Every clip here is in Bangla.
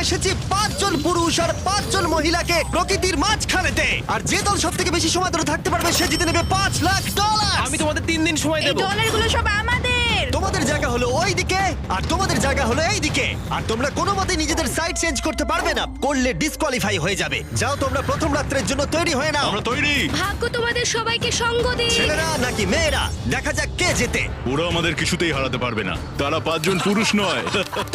এসেছি 5 জন পুরুষ আর 5 জন মহিলাকে প্রকৃতির মাঝখানেতে, আর যে দল সব থেকে বেশি সময় ধরে থাকতে পারবে সে জিতে নেবে $5,00,000। আমি তোমাদের 3 দিন সময় এই দেব। ডলারগুলো সব আমাদের। তোমাদের জায়গা হলো ওই দিকে আর তোমাদের জায়গা হলো এই দিকে, আর তোমরা কোনো মতেই নিজেদের সাইড চেঞ্জ করতে পারবে না, করলে ডিসকোয়ালিফাই হয়ে যাবে। যাও তোমরা প্রথম রাত্রের জন্য তৈরি হয়ে নাও। আমরা তৈরি। ভাগ্য তোমাদের সবাইকে সঙ্গ দিক। ছেলেরা নাকি মেয়েরা, দেখা যাক কে জেতে। ওরা আমাদের কিছুতেই হারাতে পারবে না, তারা 5 জন পুরুষ নয়।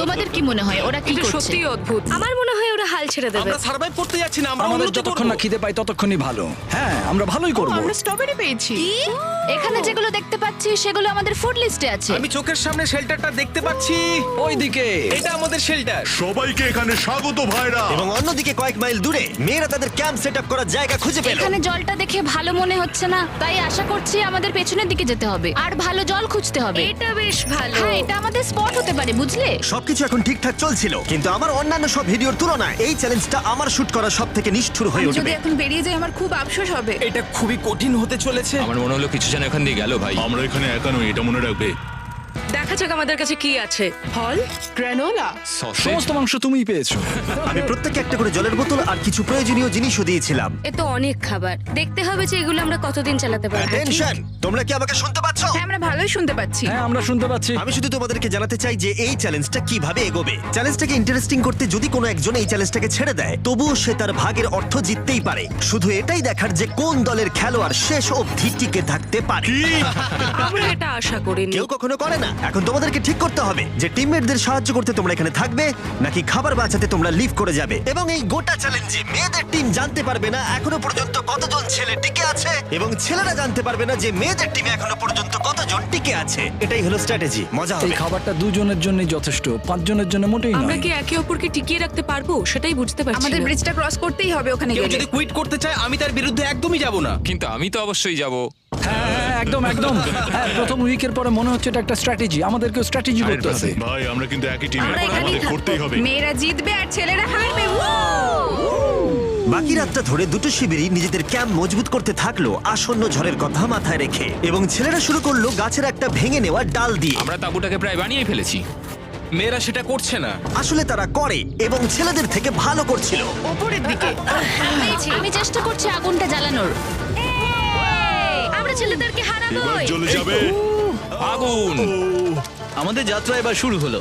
তোমাদের কি মনে হয় ওরা কি এটা করছে? সত্যি অদ্ভুত। আমার মনে হয় ওরা হাল ছেড়ে দেবে। আমরা সার্ভাইভ করতে যাচ্ছি না, আমরা আমাদের উন্নতি যতক্ষণ করব। না খিদে পাই ততক্ষণই ভালো। হ্যাঁ, আমরা ভালোই করব। আমরা স্ট্রবেরি পেয়েছি। এখানে যেগুলো দেখতে পাচ্ছি সেগুলো আমাদের ফুড লিস্টে আছে। আমি চোখের সামনে শেল্টারটা দেখতে পাচ্ছি। ওইদিকে এটা আমাদের শেল্টার। সবাইকে এখানে স্বাগত ভাইরা। এবং অন্যদিকে কয়েক মাইল দূরে মেয়েরা তাদের ক্যাম্প সেট আপ করার জায়গা খুঁজে পেল। এখানে জলটা দেখে ভালো মনে হচ্ছে না, তাই আশা করছি আমাদের পেছনের দিকে যেতে হবে আর ভালো জল খুঁজতে হবে। এটা বেশ ভালো। হ্যাঁ, এটা আমাদের স্পট হতে পারে, বুঝলে? সবকিছু এখন ঠিকঠাক চলছিল, কিন্তু আমার অন্যান্য সব ভিডিওর তুলনায় এই চ্যালেঞ্জটা আমার শুট করা সব থেকে নিষ্ঠুর হয়ে যদি উঠবে। এখন বেরিয়ে যাই আমার খুব আফসোস হবে। এটা খুবই কঠিন হতে চলেছে। আমার মনে হলো কিছু যেন এখান দিয়ে গেল ভাই। আমরা এখানে একা নই, এটা মনে রাখবে। দেখা যাক আমাদের কাছে কি আছে। ফল, গ্রানোলা। সমস্ত মাংস তুমিই পেয়েছো। আমি প্রত্যেককে একটা করে জলের বোতল আর কিছু প্রয়োজনীয় জিনিসও দিয়েছিলাম। এ তো অনেক খাবার। দেখতে হবে যে এগুলো আমরা কতদিন চালাতে পারবো। টেনশন, তোমরা কি আমাকে শুনতে পাচ্ছ? হ্যাঁ, আমরা ভালোই শুনতে পাচ্ছি। হ্যাঁ, আমরা শুনতে পাচ্ছি। আমি শুধু তোমাদেরকে জানাতে চাই যে এই চ্যালেঞ্জটা কিভাবে এগোবে। চ্যালেঞ্জটাকে ইন্টারেস্টিং করতে যদি কোনো একজন এই চ্যালেঞ্জটাকে ছেড়ে দেয়, তবুও সে তার ভাগের অর্থ জিততেই পারে। শুধু এটাই দেখার যে কোন দলের খেলোয়াড় শেষ অবধি টিকে থাকতে পারে। আমরা এটা আশা করিনি। কেউ কখনো করে না। এখন তোমাদেরকে ঠিক করতে হবে যে টিমমেটদের সাহায্য করতে তোমরা এখানে থাকবে নাকি খাবার বাঁচাতে তোমরা লিভ করে যাবে। এবং এই গোটা চ্যালেঞ্জে মেয়েদের টিম জানতে পারবে না এখনো পর্যন্ত কতজন ছেলে টিকে আছে, এবং ছেলেরা জানতে পারবে না যে মেয়েদের টিমে এখনো পর্যন্ত কতজন টিকে আছে। এটাই হলো স্ট্র্যাটেজি। মজা এই হবে। খাবারটা দুজনের জন্যই যথেষ্ট, 5 জনের জন্য মোটেই আমরা নয়। কি একে অপরকে টিকিয়ে রাখতে পারবো সেটাই বুঝতে পারছি আমাদের না। ব্রিজটা ক্রস করতেই হবে ওখানে কেউ গেলে। যদি কুইট করতে চায় আমি তার বিরুদ্ধে একদমই যাব না। কিন্তু আমি তো অবশ্যই যাব। হ্যাঁ, হ্যাঁ, একদম একদম। হ্যাঁ, প্রথম উইকের পরে মনে হচ্ছে এটা একটা স্ট্র্যাটেজি। আমাদেরকেও স্ট্র্যাটেজি করতে হবে। ভাই আমরা কিন্তু একই টিমে, আমরা এখানেই আমাদের থাকবো। করতেই হবে। মেয়েরা জিতবে আর ছেলেরা হারবে। বাকি রাতটা ধরে দুটো শিবিরই নিজেদের ক্যাম্প মজবুত করতে থাকলো আসন্ন ঝড়ের কথা মাথায় রেখে, এবং ছেলেরা শুরু করলো গাছের একটা ভেঙে নেওয়া ডাল দিয়ে। আমরা তাঁবুটাকে প্রায় বানিয়ে ফেলেছি। মেয়েরা সেটা করছে না। আসলে তারা করে এবং ছেলেদের থেকে ভালো করছিল। ওপরের দিকে। আমি চেষ্টা করছি আগুনটা জ্বালানোর। আমরা ছেলেদেরকে এবার হারাবোই। চলে যাবে। আগুন! আমাদের যাত্রা এবার শুরু হলো।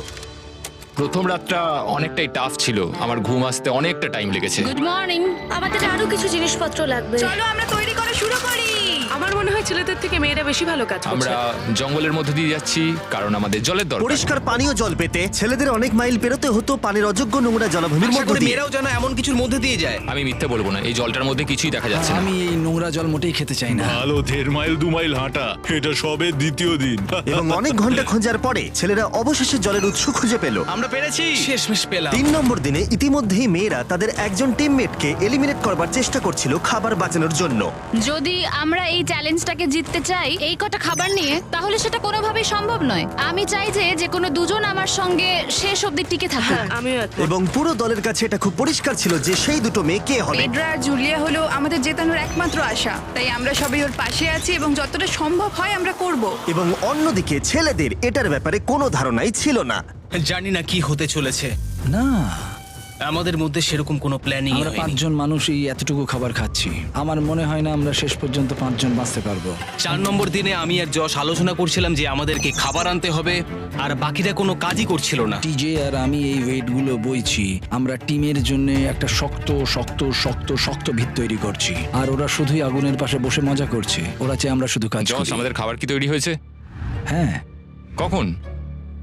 প্রথম রাতটা অনেকটাই টাফ ছিল, আমার ঘুম আসতে অনেকটা টাইম লেগেছে। Good morning. আমাদের আরো কিছু জিনিসপত্র লাগবে। চলো আমরা তৈরি করা শুরু করি। আমার মনে হয় ছেলেদের থেকে মেয়েরা বেশি ভালো কাজ করছে। আমরা জঙ্গলের মধ্যে দিয়ে যাচ্ছি কারণ আমাদের জলের দরকার। পরিষ্কার পানীয় জল পেতে ছেলেদের অনেক মাইল পেরোতে হতো পানির অযোগ্য নোংরা জলাভূমির আশা মধ্য করি দিয়ে। মেয়েরাও যেন এমন কিছুর মধ্যে দিয়ে যায়। আমি মিথ্যে বলবো না, এই জলটার মধ্যে কিছুই দেখা যাচ্ছে না। আমি এই নোংরা জল মোটেই খেতে চাই না। ভালো 1.5 মাইল 2 মাইল হাঁটা, এটা সবে দ্বিতীয় দিন। এবং অনেক ঘন্টা খোঁজার পরে ছেলেরা অবশেষে জলের উৎস খুঁজে পেল। আমরা পেরেছি, শেষমেশ পেলাম। 3 নম্বর দিনে ইতিমধ্যেই মেয়েরা তাদের একজন টিমমেটকে এলিমিনেট করবার চেষ্টা করছিল খাবার বাঁচানোর জন্য। যদি আমরা এই চ্যালেঞ্জটাকে জিততে চাই এই কটা খাবার নিয়ে, তাহলে সেটা কোনোভাবেই সম্ভব নয়। আমি চাই যে কোনো দুজন আমার সঙ্গে শেষ অবধি টিকে থাকুক। আমিও একমত। এবং পুরো দলের কাছে এটা খুব পরিষ্কার ছিল যে সেই দুটো মেয়ে কে হবে। পেড্রা আর জুলিয়া হলো আমাদের জেতানোর একমাত্র আশা, তাই আমরা সবাই ওর পাশে আছি এবং যতটা সম্ভব হয় আমরা করব। এবং অন্যদিকে ছেলেদের এটার ব্যাপারে কোনো ধারণাই ছিল না। জানি না কি হতে চলেছে। না, আমাদের মধ্যে সেরকম কোনো প্ল্যানিং আমরা 5 জন মানুষ এই এতটুকু খাবার খাচ্ছি। আমার মনে হয় না আমরা শেষ পর্যন্ত 5 জন বাঁচতে পারবো। 4 নম্বর দিনে আমি আর যশ আলোচনা করছিলাম যে আমাদেরকে খাবার আনতে হবে, আর বাকিরা কোনো কাজই করছিল না। টিজে আর আমি এই ওয়েটগুলো বইছি। আমরা টিমের জন্য একটা শক্ত শক্ত শক্ত শক্ত ভিত তৈরি করছি, আর ওরা শুধুই আগুনের পাশে বসে মজা করছে। ওরা চায় আমরা শুধু কাজ জস, করি। আমাদের খাবার কি তৈরি হয়েছে? হ্যাঁ, কখন?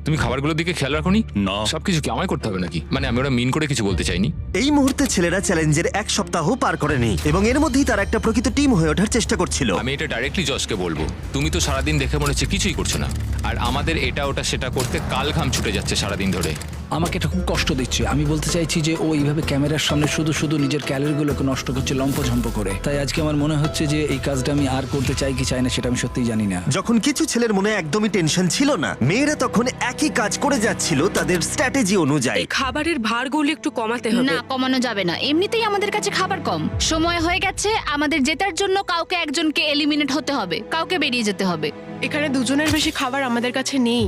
তুমি খাবারগুলোর দিকে খেয়াল রাখোনি? না। সবকিছু কি আমায় করতে হবে নাকি? মানে আমি ওরা মিন করে কিছু বলতে চাইনি। এই মুহূর্তে ছেলেরা চ্যালেঞ্জের 1 সপ্তাহ পার করেনি এবং এর মধ্যেই তারা একটা প্রকৃত টিম হয়ে ওঠার চেষ্টা করছিল। আমি এটা ডাইরেক্টলি জসকে বলবো। তুমি তো সারাদিন দেখে মনে হচ্ছে কিছুই করছো না, আর আমাদের এটা ওটা সেটা করতে কাল ঘাম ছুটে যাচ্ছে সারাদিন ধরে। আমাকে এটা খুব কষ্ট দিচ্ছে। আমি বলতে চাইছি যে ও এইভাবে ক্যামেরার সামনে শুধু শুধু নিজের ক্যালোরিগুলোকে নষ্ট করছে লম্পঝম্প করে। তাই আজকে আমার মনে হচ্ছে যে এই কাজটা আমি আর করতে চাই কি চাই না সেটা আমি সত্যিই জানি না। যখন কিছু ছেলের মনে একদমই টেনশন ছিল না, মেয়েরা তখন একই কাজ করে যাচ্ছিল তাদের স্ট্র্যাটেজি অনুযায়ী। এই খাবারের ভারগুলো একটু কমাতে হবে। না, কমানো যাবে না। এমনিতেই আমাদের কাছে খাবার কম। সময় হয়ে গেছে আমাদের জেতার জন্য কাউকে একজনকে এলিমিনেট হতে হবে, কাউকে বেরিয়ে যেতে হবে। এখানে দুজনের বেশি খাবার আমাদের কাছে নেই।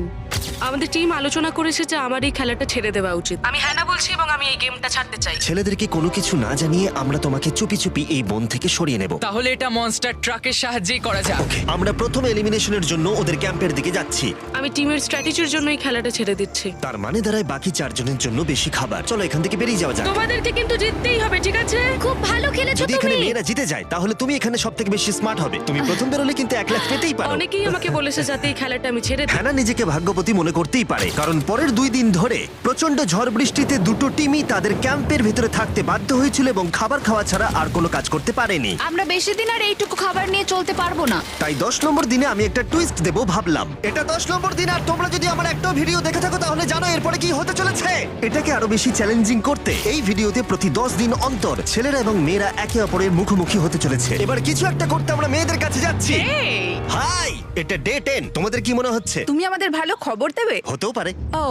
আমাদের টিম আলোচনা করেছে যে আমার এই খেলাটা ছেড়ে দেওয়া উচিত। আমি হ্যাঁ না বলছি এবং আমি এই গেমটা ছাড়তে চাই। ছেলেদেরকে কোনো কিছু না জানিয়ে আমরা তোমাকে চুপি চুপি এই বন থেকে সরিয়ে নেব। তাহলে এটা মনস্টার ট্রাকের সাহায্যেই করা যাক। আমরা প্রথম এলিমিনেশনের জন্য ওদের ক্যাম্পের দিকে যাচ্ছি। আমি টিমের স্ট্র্যাটেজির জন্য এই খেলাটা ছেড়ে দিচ্ছি। তার মানে দাঁড়ায় বাকি 4 জনের জন্য বেশি খাবার। চলো এখান থেকে বেরিয়ে যাওয়া যাক। তোমাদেরকে কিন্তু জিততেই হবে, ঠিক আছে? খুব ভালো খেলেছো যদি এখানে তুমি। মেয়েরা জিতে যায় তাহলে তুমি এখানে সবথেকে বেশি স্মার্ট হবে। তুমি প্রথম বেরোলে কিন্তু 1 লাখ পেতেই পারো। অনেকেই আমাকে বলেছে যাতে এই খেলাটা আমি ছেড়ে দিই। হ্যানা নিজেকে ভাগ্যবতী মনে করতেই পারে, কারণ পরের 2 দিন ধরে প্রচন্ড ঝড় বৃষ্টিতে দুটো টিমই তাদের ক্যাম্পের ভিতরে থাকতে বাধ্য হয়েছিল এবং খাবার খাওয়া ছাড়া আর কোনো কাজ করতে পারেনি। আমরা বেশি দিন আর এইটুকু খাবার নিয়ে চলতে পারবো না। তাই 10 নম্বর দিনে আমি একটা টুইস্ট দেব ভাবলাম। এটা 10 নম্বর দিন আর তোমরা যদি আমার একটা ভিডিও দেখে থাকো তাহলে জানো এরপরে কি হতে চলেছে। এটাকে আরো বেশি চ্যালেঞ্জিং করতে এই ভিডিওতে প্রতি 10 দিন অন্তর ছেলেরা এবং মেয়েরা একে অপরের মুখোমুখি হতে চলেছে। এবার কিছু একটা করতে আমরা মেয়েদের কাছে যাচ্ছি। হাই, এটা ডে 10। তোমাদের কি মনে হচ্ছে? তুমি আমাদের ভালো খবর দেবে? হতেও পারে। ও,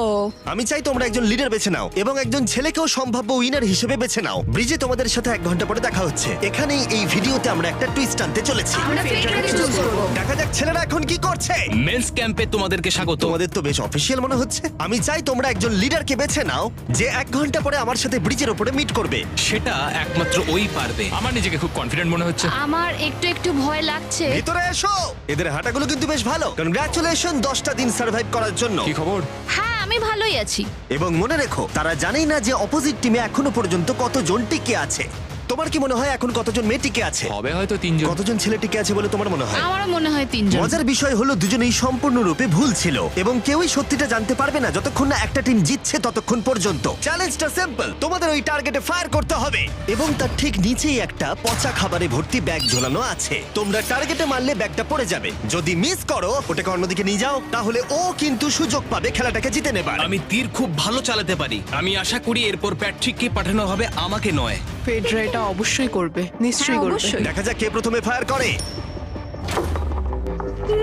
আমি চাই তোমরা একজন লিডার বেছে নাও এবং একজন ছেলেকেও সম্ভাব্য উইনার হিসেবে বেছে নাও। ব্রিজে তোমাদের সাথে 1 ঘন্টা পরে দেখা হচ্ছে। এখানেই এই ভিডিওতে আমরা একটা টুইস্ট আনতে চলেছি। আমরা ফেডরারকে চুজ করব। দেখা যাক ছেলেরা এখন কি করছে। মেন্স ক্যাম্পে তোমাদেরকে স্বাগত। তোমাদের তো বেশ অফিসিয়াল মনে হচ্ছে। আমি চাই তোমরা একজন লিডারকে বেছে নাও যে 1 ঘন্টা পরে আমার সাথে ব্রিজের উপরে মিট করবে। সেটা একমাত্র ওই পারবে। আমার নিজেকে খুব কনফিডেন্ট মনে হচ্ছে। আমার একটু একটু ভয় লাগছে। ভিতরে এসো। এদের হাঁটাগুলো কিন্তু বেশ ভালো। কনগ্রাচুলেশন 10টা দিন সার্ভাইভ করার জন্য। কি খবর? হ্যাঁ, আমি ভালোই আছি। এবং মনে রেখো তারা জানেই না যে অপোজিট টিমে এখনো পর্যন্ত কতজন টিকে আছে। তোমার কি মনে হয় এখন কতজন মেয়ে টিকে আছে? হবে হয়তো 3 জন। কতজন ছেলে টিকে আছে বলে তোমার মনে হয়? আমারও মনে হয় 3 জন। মজার বিষয় হলো দুজনেই সম্পূর্ণরূপে ভুল ছিল এবং কেউই সত্যিটা জানতে পারবে না যতক্ষণ না একটা টিম জিতছে ততক্ষণ পর্যন্ত। চ্যালেঞ্জটা সিম্পল, তোমাদের ওই টার্গেটে ফায়ার করতে হবে এবং তার ঠিক নিচেই একটা পচা খাবারে ভর্তি ব্যাগ ঝোলানো আছে। তোমরা টার্গেটে মারলে ব্যাগটা পড়ে যাবে। যদি মিস করো ওটাকে অন্যদিকে নিয়ে যাও, তাহলে ও কিন্তু সুযোগ পাবে খেলাটাকে জিতে নেবার। আমি তীর খুব ভালো চালাতে পারি। আমি আশা করি এরপর প্যাট্রিককে পাঠানো হবে, আমাকে নয়। ফেডরা এটা অবশ্যই করবে, নিশ্চয়ই হ্যাঁ, করবে। অবশ্যই। দেখা যাক কে প্রথমে ফায়ার করে।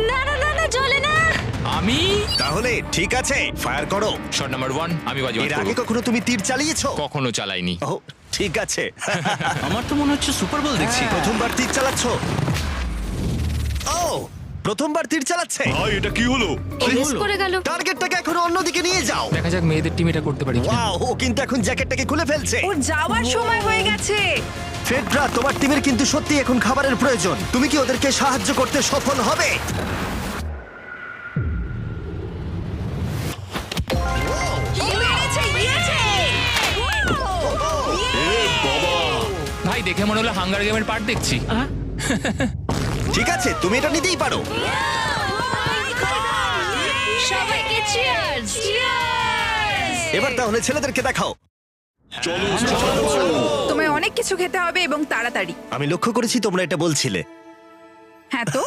না না না না, চলে না। আমি তাহলে ঠিক আছে, ফায়ার করো। শট নাম্বার 1 আমি বাজি এর আগে কখনো তুমি তীর চালিয়েছো? কখনো চালাইনি। ও ঠিক আছে। আমার তো মনে হচ্ছে সুপার বল দেখছি। প্রথমবার তীর চালাচ্ছ? ও প্রথমবার তীর চালাচ্ছে। ভাই এটা কি হলো? মিস করে গেল। টার্গেটটাকে এখন অন্যদিকে নিয়ে যাও। দেখা যাক মেয়েদের টিম এটা করতে পারি কিনা। ওয়াও, ও কিন্তু এখন জ্যাকেটটাকে খুলে ফেলছে। ওর যাওয়ার সময় হয়ে গেছে। ফেডরা, তোমার টিমের কিন্তু সত্যি এখন খাবারের প্রয়োজন। তুমি কি ওদেরকে সাহায্য করতে সফল হবে? ভাই দেখে মনে হলো হাঙ্গার গেমের পার্ট দেখছি। ঠিক আছে, তুমি এটা নিতেই পারো। সবাইকে চিয়ার্স। এবার তাহলে ছেলেদেরকে দেখাও। তোমায় অনেক কিছু খেতে হবে এবং তাড়াতাড়ি। আমি লক্ষ্য করেছি তোমরা এটা বলছিলে। হ্যাঁ তো,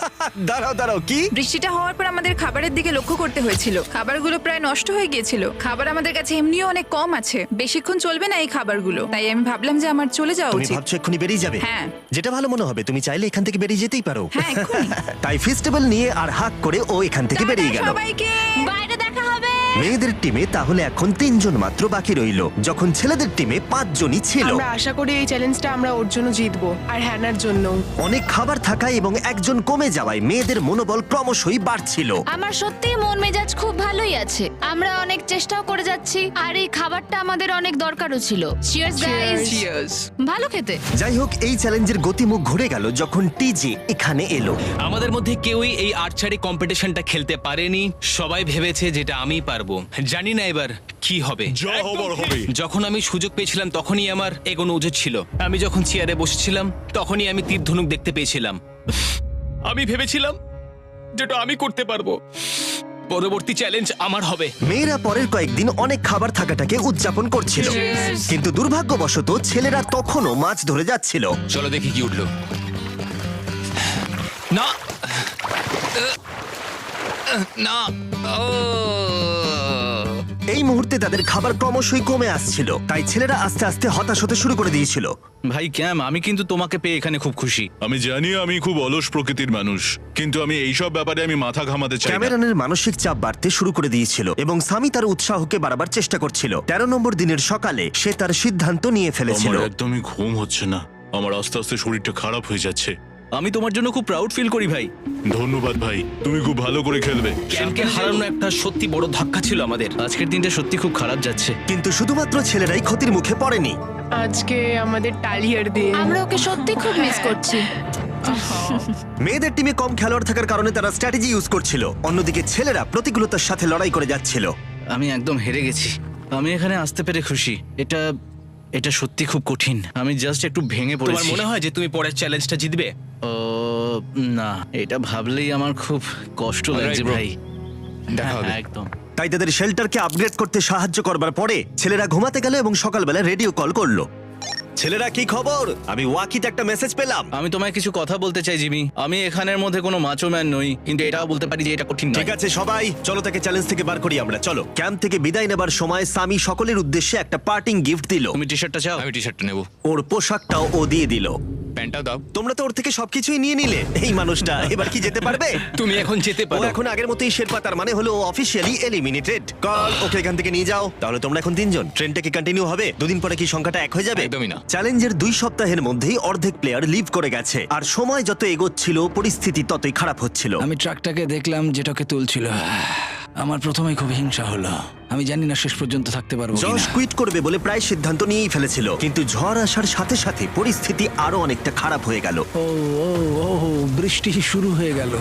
দাঁড়াও দাঁড়াও, কি? বৃষ্টিটা হওয়ার পর আমাদের খাবারের দিকে লক্ষ্য করতে হয়েছিল। খাবারগুলো প্রায় নষ্ট হয়ে গিয়েছিল। খাবার আমাদের কাছে এমনিও অনেক কম আছে, বেশিক্ষণ চলবে না এই খাবারগুলো। তাই আমি ভাবলাম যে আমার চলে যাওয়া তুমি উচিত। ভাবছো এক্ষুনি বেরিয়ে যাবে? হ্যাঁ। যেটা ভালো মনে হবে। তুমি চাইলে এখান থেকে বেরিয়ে যেতেই পারো। হ্যাঁ, এক্ষুনি। তাই ফেস্টিভ্যাল নিয়ে আর হাক করে ও এখান থেকে বেরিয়ে গেল। সবাইকে বাইরে দেখা হবে। মেয়েদের টিমে তাহলে এখন 3 জন মাত্র বাকি রইলো, যখন ছেলেদের টিমে 5 জনই ছিল। আমরা আশা করি এই চ্যালেঞ্জটা আমরা ওর জন্য জিতবো আর হ্যানার জন্য। অনেক খাবার থাকায় এবং একজন কমে যাওয়ায় মেয়েদের মনোবল ক্রমশই বাড়ছিল। আমার সত্যিই মন মেজাজ খুব ভালোই আছে। আমরা অনেক চেষ্টাও করে যাচ্ছি আর এই খাবারটা আমাদের অনেক দরকারও ছিল। Cheers guys. ভালো খেতে। যাই হোক, এই চ্যালেঞ্জের গতিমুখ ঘুরে গেল যখন টিজে এখানে এলো। আমাদের মধ্যে কেউই এই আর্চারি কম্পিটিশনটা খেলতে পারেনি। সবাই ভেবেছে যেটা আমি পারবো। জানি না এবার কি হবে। যা হবার হবে। যখন আমি সুযোগ পেয়েছিলাম তখনই আমার এগোনো উচিত ছিল। আমি যখন চেয়ারে বসেছিলাম তখনই আমি তীর ধনুক দেখতে পেয়েছিলাম। আমি ভেবেছিলাম যেটা আমি করতে পারবো। পরবর্তী চ্যালেঞ্জ আমার হবে। মেয়েরা পরের কয়েকদিন অনেক খাবার থাকাটাকে উদযাপন করছিল, কিন্তু দুর্ভাগ্যবশত ছেলেরা তখনও মাছ ধরে যাচ্ছিল। চলো দেখি কি উঠলো। না না, ও এই মুহূর্তে তাদের খাবার ক্রমশই কমে আসছিল, তাই ছেলেরা আস্তে আস্তে হতাশ হতে শুরু করে দিয়েছিল। ভাই ক্যাম, আমি কিন্তু তোমাকে পেয়ে এখানে খুব খুশি। আমি জানি আমি খুব অলস প্রকৃতির মানুষ, কিন্তু আমি এইসব ব্যাপারে আমি মাথা ঘামাতে চাই না। ক্যামেরনের মানসিক চাপ বাড়তে শুরু করে দিয়েছিল এবং সামি তার উৎসাহকে বাড়াবার চেষ্টা করছিল। 13 নম্বর দিনের সকালে সে তার সিদ্ধান্ত নিয়ে ফেলেছিল। আমার একদমই ঘুম হচ্ছে না। আমার আস্তে আস্তে শরীরটা খারাপ হয়ে যাচ্ছে। আমি তোমার জন্য খুব প্রাউড ফিল করি ভাই। ধন্যবাদ ভাই, তুমি খুব ভালো করে খেলবে। ক্যামকে হারানো একটা সত্যি বড় ধাক্কা ছিল আমাদের। আজকের দিনটা সত্যি খুব খারাপ যাচ্ছে। কিন্তু শুধুমাত্র ছেলেরাই ক্ষতির মুখে পড়েনি। আজকে আমাদের টালিয়ার দিন। আমরা ওকে সত্যি খুব মিস করছি। মেয়েদের টিমে কম খেলোয়াড় থাকার কারণে তারা স্ট্র্যাটেজি ইউজ করছিল, অন্যদিকে ছেলেরা প্রতিকূলতার সাথে লড়াই করে যাচ্ছিল। আমি একদম হেরে গেছি। আমি এখানে আসতে পেরে খুশি। এটা সত্যি খুব কঠিন। আমি জাস্ট একটু ভেঙে তোমার পড়েছি। মনে হয় যে তুমি পরের চ্যালেঞ্জটা জিতবে? ও না, এটা ভাবলেই আমার খুব কষ্ট লাগছে bro. ভাই। দেখা হবে। হ্যাঁ, একদম। তাই তাদের শেল্টারকে আপগ্রেড করতে সাহায্য করবার পরে ছেলেরা ঘুমাতে গেল এবং সকালবেলা রেডিও কল করলো। ছেলেরা, কি খবর? আমি ওয়াকিতে একটা মেসেজ পেলাম। আমি তোমায় কিছু কথা বলতে চাই জিমি। আমি এখানের মধ্যে কোনো মাচো ম্যান নই, কিন্তু এটাও বলতে পারি যে এটা কঠিন নয়। ঠিক আছে সবাই, চলো তাকে চ্যালেঞ্জ থেকে বার করি আমরা। চলো। ক্যাম্প থেকে বিদায় নেবার সময় সামি সকলের উদ্দেশ্যে একটা পার্টিং গিফট দিল। তুমি টি শার্টটা চাও? আমি টি শার্টটা নেবো, ওর পোশাকটাও ও দিয়ে দিল। প্যান্টটাও দাও। তোমরা তো ওর থেকে সবকিছুই নিয়ে নিলে। এই মানুষটা এবার কি যেতে পারবে? তুমি এখন যেতে ও পারো। এখন আগের মতোই শেরপা, তার মানে হলো অফিসিয়ালি এলিমিনেটেড। কল ওকে এখান থেকে নিয়ে যাও। তাহলে তোমরা এখন 3 জন। ট্রেনটা কি কন্টিনিউ হবে? দুদিন পরে কি সংখ্যাটা 1 হয়ে যাবে? একদমই না। চ্যালেঞ্জের 2 সপ্তাহের মধ্যেই অর্ধেক প্লেয়ার লিভ করে গেছে, আর সময় যত এগোচ্ছিল পরিস্থিতি ততই খারাপ হচ্ছিল। আমি ট্রাকটাকে দেখলাম যেটাকে তুলছিল। আমার প্রথমেই খুব হিংসা হলো। আমি জানি না শেষ পর্যন্ত থাকতে পারবো জশ কিনা। কুইট করবে বলে প্রায় সিদ্ধান্ত নিয়েই ফেলেছিল, কিন্তু ঝড় আসার সাথে সাথে পরিস্থিতি আরো অনেকটা খারাপ হয়ে গেল। ও ও ও বৃষ্টি শুরু হয়ে গেল।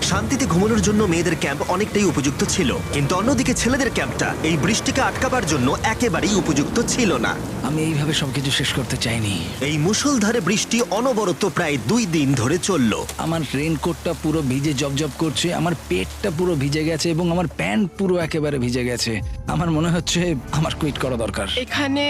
শান্তিতে ঘুমানোর জন্য মেয়েদের ক্যাম্প অনেকটাই উপযুক্ত ছিল, কিন্তু অন্যদিকে ছেলেদের ক্যাম্পটা এই বৃষ্টিকে আটকাবার জন্য একেবারেই উপযুক্ত ছিল না। আমি এইভাবে সবকিছু শেষ করতে চাইনি। এই মুষলধারে বৃষ্টি অনবরত প্রায় 2 দিন ধরে চলল। আমার রেনকোটটা পুরো ভিজে জবজব করছে, আমার পেটটা পুরো ভিজে গেছে এবং আমার প্যান্ট পুরো একেবারে ভিজে গেছে। আমার মনে হচ্ছে আমার কুইট করা দরকার। এখানে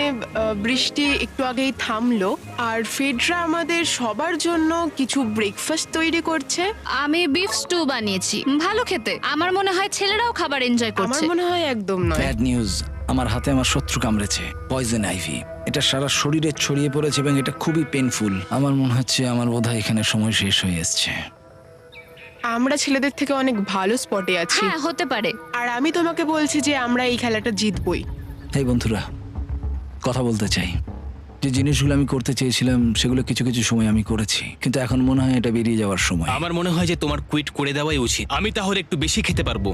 বৃষ্টি একটু আগেই থামলো, আর ফেডরা আমাদের সবার জন্য কিছু ব্রেকফাস্ট তৈরি করছে। আমি বিফ স্টু বানিয়েছি, ভালো খেতে। আমার মনে হয় ছেলেরাও খাবার এনজয় আমার করছে। মনে হয় একদম নয়। ব্যাড নিউজ, আমার হাতে আমার শত্রু কামড়েছে, পয়জন আইভি। এটা সারা শরীরে ছড়িয়ে পড়েছে এবং এটা খুবই পেনফুল। আমার মনে হচ্ছে আমার বোধহয় এখানে সময় শেষ হয়ে এসছে। আমরা ছেলেদের থেকে অনেক ভালো স্পটে আছি, হ্যাঁ, হতে পারে। আর আমি তোমাকে বলছি যে আমরা এই খেলাটা জিতবই। এই বন্ধুরা, কথা বলতে চাই। যে জিনিসগুলো আমি করতে চেয়েছিলাম সেগুলো কিছু কিছু সময় আমি করেছি, কিন্তু এখন মনে হয় এটা বেরিয়ে যাওয়ার সময়। আমার মনে হয় যে তোমার কুইট করে দেওয়াই উচিত। আমি তাহলে একটু বেশি খেতে পারবো।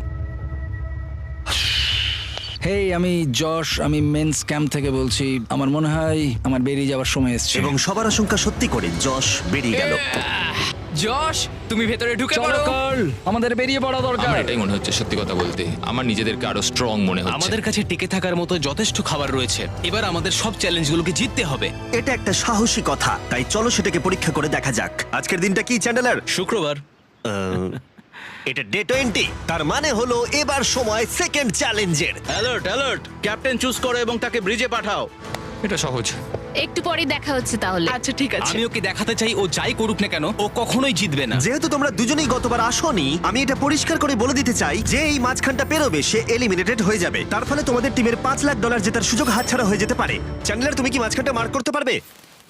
হেই, আমি যশ, আমি মেন্স ক্যাম্প থেকে বলছি। আমার মনে হয় আমার বেরিয়ে যাওয়ার সময় এসছে। এবং সবার আশঙ্কা সত্যি করে যশ বেরিয়ে গেল। যশ, তুমি ভেতরে ঢুকে চলো পড়ো। কার্ল, আমাদের বেরিয়ে পড়া দরকার। আমার এটাই মনে হচ্ছে, সত্যি কথা বলতে আমার নিজেদেরকে আরো স্ট্রং মনে হচ্ছে। আমাদের কাছে টিকে থাকার মতো যথেষ্ট খাবার রয়েছে। এবার আমাদের সব চ্যালেঞ্জগুলোকে জিততে হবে। এটা একটা সাহসী কথা, তাই চলো সেটাকে পরীক্ষা করে দেখা যাক। আজকের দিনটা কি চ্যান্ডেলার? শুক্রবার। এটা ডে 20, তার মানে হলো এবার সময় সেকেন্ড চ্যালেঞ্জের। অ্যালার্ট অ্যালার্ট, ক্যাপ্টেন চুজ করো এবং তাকে ব্রিজে পাঠাও। এটা সহজ। একটু পরেই দেখা হচ্ছে তাহলে। আচ্ছা ঠিক আছে। আমি ওকে দেখাতে চাই ও যাই করুক না কেন, ও কখনোই জিতবে না। যেহেতু তোমরা দুজনেই গতবার আসোনি, আমি এটা পরিষ্কার করে বলে দিতে চাই যে এই মাঝখানটা পেরোবে সে এলিমিনেটেড হয়ে যাবে। তার ফলে তোমাদের টিমের $5 লাখ জেতার সুযোগ হাতছাড়া হয়ে যেতে পারে। চ্যান্ডেলার, তুমি কি মাঝখানটা মার্ক করতে পারবে?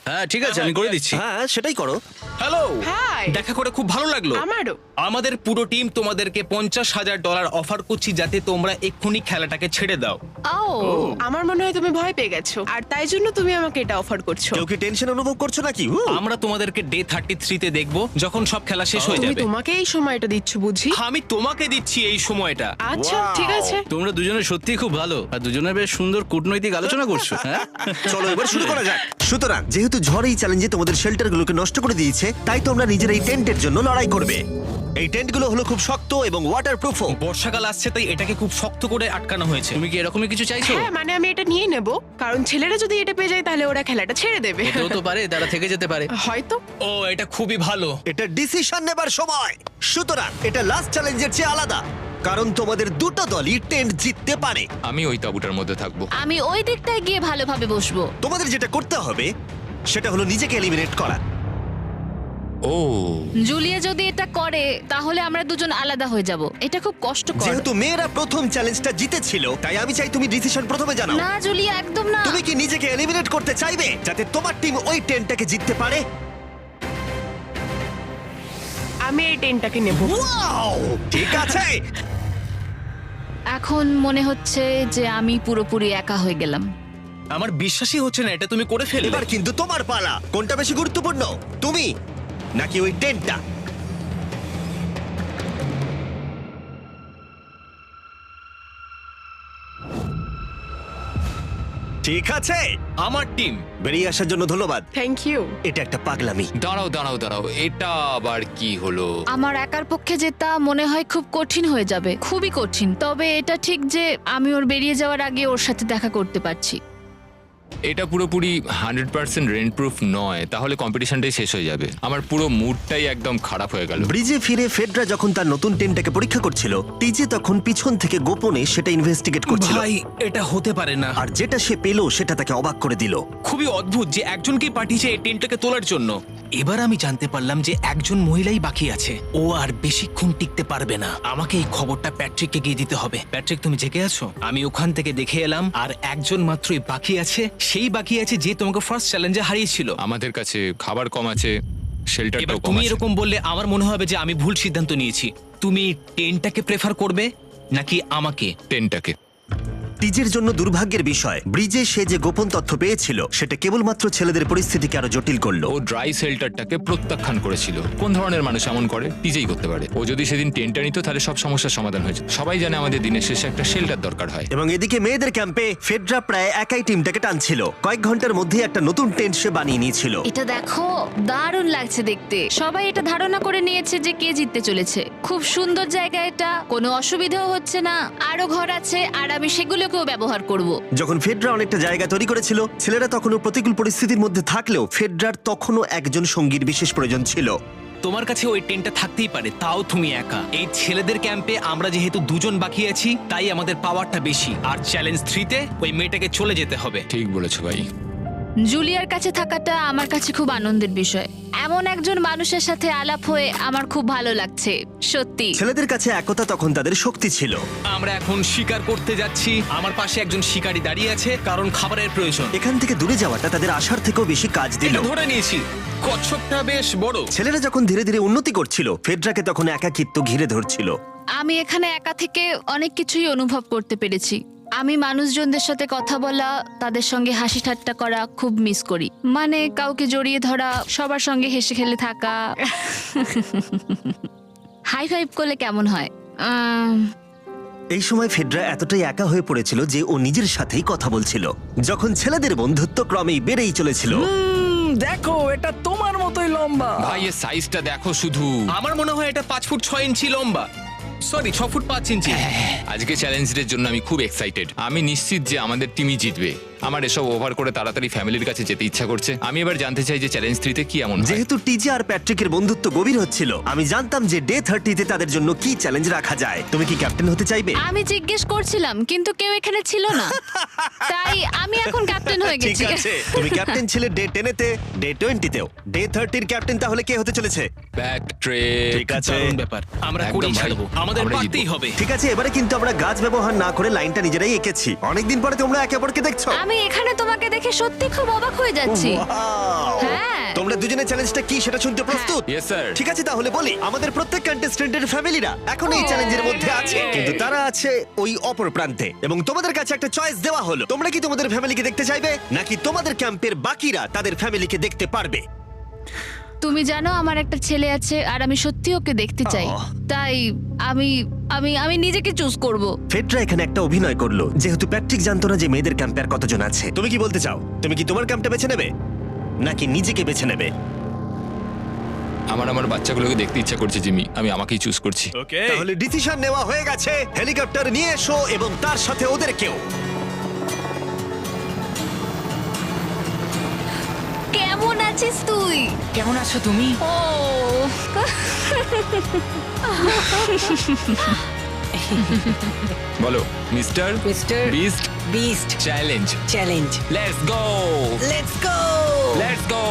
হ্যাঁ ঠিক আছে, আমি করে দিচ্ছি। হ্যাঁ, সেটাই করো। Hello, hi. দেখা করে খুব ভালো লাগলো। আমারও। আমাদের পুরো টিম তোমাদেরকে $50,000 অফার করছি যাতে তোমরা এক্ষুনি খেলাটাকে ছেড়ে দাও। ও, আমার মনে হয় তুমি ভয় পেয়ে গেছো, আর তাই জন্য তুমি আমাকে এটা অফার করছো। কেউ কি টেনশন অনুভব করছো নাকি? আমরা তোমাদেরকে ডে 33-তে দেখবো, যখন সব খেলা শেষ হয়ে তুমি যাবে। তোমাকে এই সময়টা দিচ্ছ বুঝি? আমি তোমাকে দিচ্ছি এই সময়টা। আচ্ছা ঠিক আছে। তোমরা দুজনে সত্যি খুব ভালো, আর দুজনে বেশ সুন্দর কূটনৈতিক আলোচনা করছো। হ্যাঁ, চলো এবার শুরু করা যাক। সুতরাং যেহেতু ঝড় এই চ্যালেঞ্জে তোমাদের শেল্টারগুলোকে নষ্ট করে দিয়েছে, তাই তোমরা নিজের এই টেন্টের জন্য লড়াই করবে। এই টেন্টগুলো হলো খুব শক্ত এবং ওয়াটারপ্রুফও। বর্ষাকাল আসছে তাই এটাকে খুব শক্ত করে আটকানো হয়েছে। তুমি কি এরকমই কিছু চাইছো? হ্যাঁ মানে আমি এটা নিয়ে নেব, কারণ ছেলেরা যদি এটা পেয়ে যায় তাহলে ওরা খেলাটা ছেড়ে দেবে। কেউ তো পারে, তারা থেকে যেতে পারে। হয়তো। ও, এটা খুবই ভালো। এটা ডিসিশন নেবার সময়। সুতরাং এটা লাস্ট চ্যালেঞ্জের চেয়ে আলাদা, কারণ তোমাদের দুটো দলই টেন্ট জিততে পারে। আমি ওই তাঁবুটার মধ্যে থাকবো। আমি ওই দিকটায় গিয়ে ভালোভাবে বসবো। তোমাদের যেটা করতে হবে সেটা হলো নিজেকে এলিমিনেট করা। ও, জুলিয়া যদি এটা করে তাহলে আমরা দুজন আলাদা হয়ে যাব। এটা খুব কষ্টকর। যেহেতু মেয়েরা প্রথম চ্যালেঞ্জটা জিতেছিল, তাই আমি চাই তুমি ডিসিশন প্রথমে জানাও। না জুলিয়া, একদম না। তুমি কি নিজেকে এলিমিনেট করতে চাইবে যাতে তোমার টিম ওই টেন্টটাকে জিততে পারে? আমি এই টেনটাকে নেব। ওয়াও, ঠিক আছে। এখন মনে হচ্ছে যে আমি পুরোপুরি একা হয়ে গেলাম। আমার বিশ্বাসই হচ্ছে না এটা তুমি করে ফেললে। এবার কিন্তু তোমার পালা। কোনটা বেশি গুরুত্বপূর্ণ, তুমি নাকি ওই টেন্টটা? ঠিক আছে, আমার টিম। বেরিয়ে আসার জন্য ধন্যবাদ। Thank you. এটা একটা পাগলামি। দাঁড়াও দাঁড়াও দাঁড়াও, এটা আবার কি হলো? আমার একার পক্ষে জেতা মনে হয় খুব কঠিন হয়ে যাবে, খুবই কঠিন। তবে এটা ঠিক যে আমি ওর বেরিয়ে যাওয়ার আগে ওর সাথে দেখা করতে পারছি। এটা পুরোপুরি 100% রেন্ট প্রুফ নয়, তাহলে কম্পিটিশনটাই শেষ হয়ে যাবে। আমার পুরো মুডটাই একদম খারাপ হয়ে গেল। ব্রিজে ফিরে ফেডরা যখন তার নতুন টেন্টটাকে পরীক্ষা করছিল, টিজে তখন পিছন থেকে গোপনে সেটা ইনভেস্টিগেট করছিল। ভাই এটা হতে পারে না। আর যেটা সে পেল সেটা তাকে অবাক করে দিল। খুবই অদ্ভুত যে একজনকেই পাঠিয়েছে এই টেন্টটাকে তোলার জন্য। এবার আমি জানতে পারলাম যে একজন মহিলাই বাকি আছে। ও আর বেশিক্ষণ টিকতে পারবে না। আমাকে এই খবরটা প্যাট্রিককে গিয়ে দিতে হবে। প্যাট্রিক, তুমি জেগে আছো? আমি ওখান থেকে দেখে এলাম আর একজন মাত্রই বাকি আছে। সেই বাকি আছে যে তোমাকে ফার্স্ট চ্যালেঞ্জে হারিয়েছিল। আমাদের কাছে খাবার কম আছে, এবার শেল্টারটাও কম তুমি আছে। এরকম বললে আমার মনে হবে যে আমি ভুল সিদ্ধান্ত নিয়েছি। তুমি টেন্টটাকে প্রেফার করবে নাকি আমাকে? টেনটাকে। টিজের জন্য দুর্ভাগ্যের বিষয়, ব্রিজে সে যে গোপন তথ্য পেয়েছিল সেটা কেবলমাত্র ছেলেদের পরিস্থিতিকে আরো জটিল করলো। ও ড্রাই শেল্টারটাকে প্রত্যাখ্যান করেছিল। কোন ধরনের মানুষ এমন করে? টিজেই করতে পারে। ও যদি সেদিন টেন্টটা নিত তাহলে সব সমস্যার সমাধান হয়েছে। সবাই জানে আমাদের দিনের শেষে একটা শেল্টার দরকার হয়। এবং এদিকে মেয়েদের ক্যাম্পে ফেডরা প্রায় একাই টিমটাকে টানছিল। কয়েক ঘন্টার মধ্যে একটা নতুন টেন্ট সে বানিয়ে নিয়েছিল। এটা দেখো, দারুণ লাগছে দেখতে। সবাই এটা ধারণা করে নিয়েছে যে কে জিততে চলেছে। খুব সুন্দর জায়গা এটা, কোনো অসুবিধাও হচ্ছে না। আরো ঘর আছে আর আমি সেগুলোকেও ব্যবহার করব। যখন ফেডরা অনেকটা জায়গা তৈরি করেছিল, ছেলেরা তখনও প্রতিকূল পরিস্থিতির মধ্যে থাকলেও ফেডরার তখনও একজন সঙ্গীর বিশেষ প্রয়োজন ছিল। তোমার কাছে ওই টেন্টটা থাকতেই পারে, তাও তুমি একা। এই ছেলেদের ক্যাম্পে আমরা যেহেতু দুজন বাকি আছি, তাই আমাদের পাওয়ারটা বেশি। আর চ্যালেঞ্জ 3-তে ওই মেয়েটাকে চলে যেতে হবে। ঠিক বলেছো ভাই। জুলিয়ার কাছে থাকাটা আমার কাছে খুব আনন্দের বিষয়। এমন একজন মানুষের সাথে আলাপ হয়ে আমার খুব ভালো লাগছে, সত্যি। ছেলেদের কাছে একতা তখন তাদের শক্তি ছিল। আমরা এখন শিকার করতে যাচ্ছি। আমার পাশে একজন শিকারী দাঁড়িয়ে আছে, কারণ খাবারের প্রয়োজন। এখান থেকে দূরে যাওয়াটা তাদের আশার থেকেও বেশি কাজ দিল। এটা ধরে নিয়েছি। কচ্ছপটা বেশ বড়। ছেলেরা যখন ধীরে ধীরে উন্নতি করছিল, ফেডরাকে তখন একাকিত্ব ঘিরে ধরছিল। আমি এখানে একা থেকে অনেক কিছুই অনুভব করতে পেরেছি। আমি মানুষজনদের সাথে কথা বলা, তাদের সঙ্গে হাসি ঠাট্টা করা খুব মিস করি। মানে কাউকে জড়িয়ে ধরা, সবার সঙ্গে হেসে খেলে থাকা। হাই ফাইভ করলে কেমন হয়? এই সময় ফেডরা এতটাই একা হয়ে পড়েছিল যে ও নিজের সাথেই কথা বলছিল। যখন ছেলেদের বন্ধুত্ব ক্রমেই বেড়েই চলেছিল। দেখো, এটা তোমার মতোই লম্বা। ভাই এর সাইজটা দেখো শুধু। আমার মনে হয় এটা 5 ফুট 6 ইঞ্চি লম্বা। সরি, 6 ফুট 5 ইঞ্চি। আজকে চ্যালেঞ্জের জন্য আমি খুব এক্সাইটেড। আমি নিশ্চিত যে আমাদের টিমই জিতবে। আমার এসব ওভার করে তাড়াতাড়ি ফ্যামিলির কাছে যেতে ইচ্ছা করছে। আমি এবার জানতে চাই যে চ্যালেঞ্জ 3-তে কি এমন হয়। যেহেতু টিজে আর প্যাট্রিকের বন্ধুত্ব গভীর হচ্ছিল, আমি জানতাম যে ডে 30-তে তাদের জন্য কি চ্যালেঞ্জ রাখা যায়। তুমি কি ক্যাপ্টেন হতে চাইবে? আমি জিজ্ঞেস করছিলাম, কিন্তু কেউ এখানে ছিল না, তাই আমি এখন ক্যাপ্টেন হয়ে ঠিক গেছি। আছে, তুমি ক্যাপ্টেন ছিলে ডে 10-তে, ডে 20-তেও। ডে 30-র ক্যাপ্টেন তাহলে কে হতে চলেছে? Back trek. ঠিক আছে, দারুণ ব্যাপার। আমরা একদম করেই ভাই। ছাড়বো। আমাদের আমরাই পারতেই জিতবো। হবে। ঠিক আছে, এবারে কিন্তু আমরা গাছ ব্যবহার না করে লাইনটা নিজেরাই এঁকেছি। অনেকদিন পরে তোমরা একে অপরকে দেখছো। আমি এখানে তোমাকে দেখে সত্যি খুব অবাক হয়ে যাচ্ছি। Wow! হ্যাঁ। তোমরা দুজনের চ্যালেঞ্জটা কি সেটা শুনতে প্রস্তুত? Yes, sir. ঠিক আছে, তাহলে বলি, আমাদের প্রত্যেক কন্টেস্টেন্টের ফ্যামিলিরা এখন এই চ্যালেঞ্জের মধ্যে আছে, কিন্তু তারা আছে ওই অপর প্রান্তে। এবং তোমাদের কাছে একটা চয়েস দেওয়া হলো, তোমরা কি তোমাদের ফ্যামিলিকে দেখতে চাইবে, নাকি তোমাদের ক্যাম্পের বাকিরা তাদের ফ্যামিলিকে দেখতে পারবে? তুমি জানো আমার একটা ছেলে আছে আর আমি সত্যি ওকে দেখতে চাই। আহ। তাই আমি আমি আমি নিজেকে চুজ করব। ফেডরা এখানে একটা অভিনয় করলো, যেহেতু প্যাট্রিক জানতো না যে মেয়েদের ক্যাম্পে আর কতজন আছে। তুমি কি বলতে চাও? তুমি কি তোমার ক্যাম্পটা বেছে নেবে, নাকি নিজেকে বেছে নেবে? আমার বাচ্চাগুলোকে দেখতে ইচ্ছা করছে জিমি। আমি আমাকেই চুজ করছি। তাহলে ডিসিশন নেওয়া হয়ে গেছে। হেলিকপ্টার নিয়ে এসো এবং তার সাথে ওদেরকেও। কেমন আছিস তুই? কেমন আছো তুমি? ও বলো mister mister beast beast challenge. Challenge. Let's go, let's go. Let's go.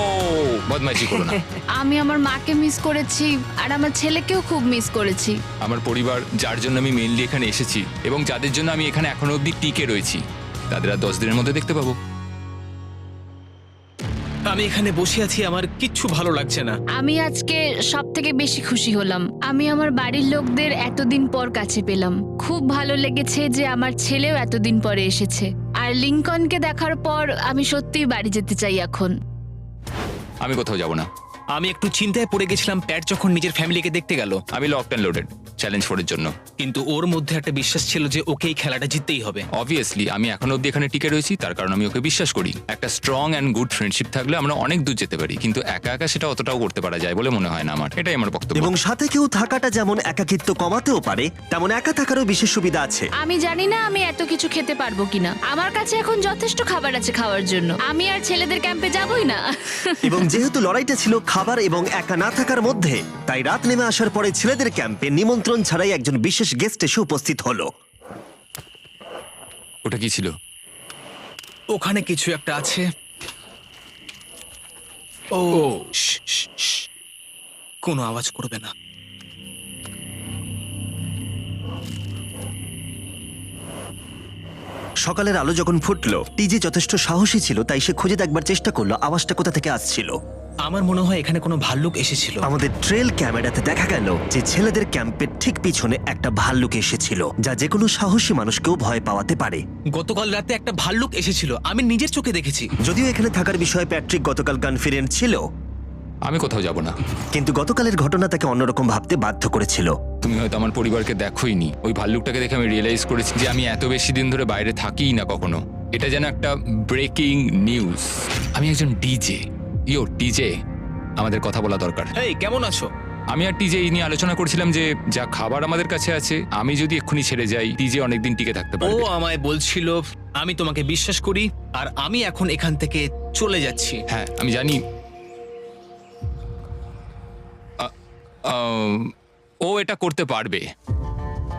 বদমাইশি করো না। আমি আমার মাকে মিস করেছি আর আমার ছেলেকেও খুব মিস করেছি। আমার পরিবার, যার জন্য আমি মেইনলি এখানে এসেছি এবং যাদের জন্য আমি এখানে এখনো অবধি টিকে রয়েছি, তাদের আর 10 দিনের মধ্যে দেখতে পাবো। আমি এখানে বসে আছি, আমার কিচ্ছু ভালো লাগছে না। আমি আজকে সব থেকে বেশি খুশি হলাম। আমি আমার বাড়ির লোকদের এতদিন পর কাছে পেলাম। খুব ভালো লেগেছে যে আমার ছেলেও এতদিন পরে এসেছে। আর লিংকনকে দেখার পর আমি সত্যিই বাড়ি যেতে চাই এখন। আমি কোথাও যাব না। আমি একটু চিন্তায় পড়ে গেছিলাম প্যাট যখন নিজের ফ্যামিলিকে দেখতে গেল, আমি লকড অ্যান্ড লোডেড চ্যালেঞ্জ 4 এর জন্য। কিন্তু ওর মধ্যে একটা বিশ্বাস ছিল যে ওকে এই খেলাটা জিততেই হবে। অবভিয়াসলি আমি এখনো অব্দি এখানে টিকে রয়েছি, তার কারণ আমি ওকে বিশ্বাস করি। একটা স্ট্রং অ্যান্ড গুড ফ্রেন্ডশিপ থাকলে আমরা অনেক দূর যেতে পারি, কিন্তু একা একা সেটা অতটাও করতে পারা যায় বলে মনে হয় না আমার। এটাই আমার বক্তব্য। এবং সাথে কেউ থাকাটা যেমন একাকিত্ব কমাতেও পারে, তেমন একা থাকারও বিশেষ সুবিধা আছে। আমি জানি না আমি এত কিছু খেতে পারবো কিনা। আমার কাছে এখন যথেষ্ট খাবার আছে খাওয়ার জন্য। আমি আর ছেলেদের ক্যাম্পে যাবই না। এবং যেহেতু লড়াইটা ছিল খাবার এবং একা না থাকার মধ্যে, তাই রাত নেমে আসার পরে ছেলেদের ক্যাম্পে নিমন্ত্রণ ছাড়াই একজন বিশেষ গেস্ট এসে উপস্থিত হলো। ওটা কি ছিল? ওখানে কিছু একটা আছে। ও শ্, শ্, শ্। কোনো আওয়াজ করবে না। সকালের আলো যখন ফুটলো, টিজে যথেষ্ট সাহসী ছিল, তাই সে খুঁজে দেখবার চেষ্টা করলো আওয়াজটা কোথা থেকে আসছিল। আমার মনে হয় এখানে কোনো ভাল্লুক এসেছিল। আমাদের ট্রেল ক্যামেরাতে দেখা গেল যে ছেলেদের ক্যাম্পের ঠিক পিছনে একটা ভাল্লুক এসেছিল, যা যে কোনো সাহসী মানুষকেও ভয় পাওয়াতে পারে। গতকাল রাতে একটা ভাল্লুক এসেছিল, আমি নিজের চোখে দেখেছি। যদিও এখানে থাকার বিষয়ে প্যাট্রিক গতকাল কনফিডেন্ট ছিল, আমি কোথাও যাব না। কিন্তু গতকালের ঘটনা তাকে অন্যরকম ভাবতে বাধ্য করেছিল। তুমি হয়তো আমার পরিবারকে দেখোইনি। ওই ভাল্লুকটাকে দেখে আমি রিয়েলাইজ করেছি যে আমি এত বেশি দিন ধরে বাইরে থাকিই না কখনো। এটা যেন একটা ব্রেকিং নিউজ। আমি একজন ডিজে। ডিজে, আমাদের কথা বলা দরকার। এই কেমন আছো? আমি আর টিজে এই নিয়ে আলোচনা করছিলাম যে যা খাবার আমাদের কাছে আছে, আমি যদি এক্ষুনি ছেড়ে যাই টিজে অনেকদিন টিকে থাকতে ও পারবে। আমায় বলছিল আমি তোমাকে বিশ্বাস করি আর আমি এখন এখান থেকে চলে যাচ্ছি। হ্যাঁ আমি জানি। ও এটা করতে পারবে।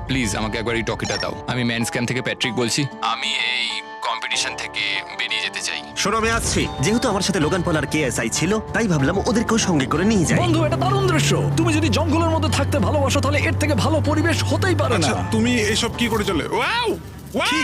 প্লিজ আমাকে একবার এই টকিটা দাও। আমি ম্যানস ক্যাম্প থেকে প্যাট্রিক বলছি। আমি এই কম্পিটিশন থেকে বেরিয়ে যেতে চাই। শোনো, আমি আসছি। যেহেতু আমার সাথে লোগান পল আর কেএসআই ছিল, তাই ভাবলাম ওদেরকেও সঙ্গে করে নিয়ে যাই। বন্ধু, এটা দারুণ দৃশ্য। তুমি যদি জঙ্গলের মধ্যে থাকতে ভালোবাসো তাহলে এর থেকে ভালো পরিবেশ হতেই পারে না। আচ্ছা, তুমি এসব কি করে চলে? ওয়াও কি?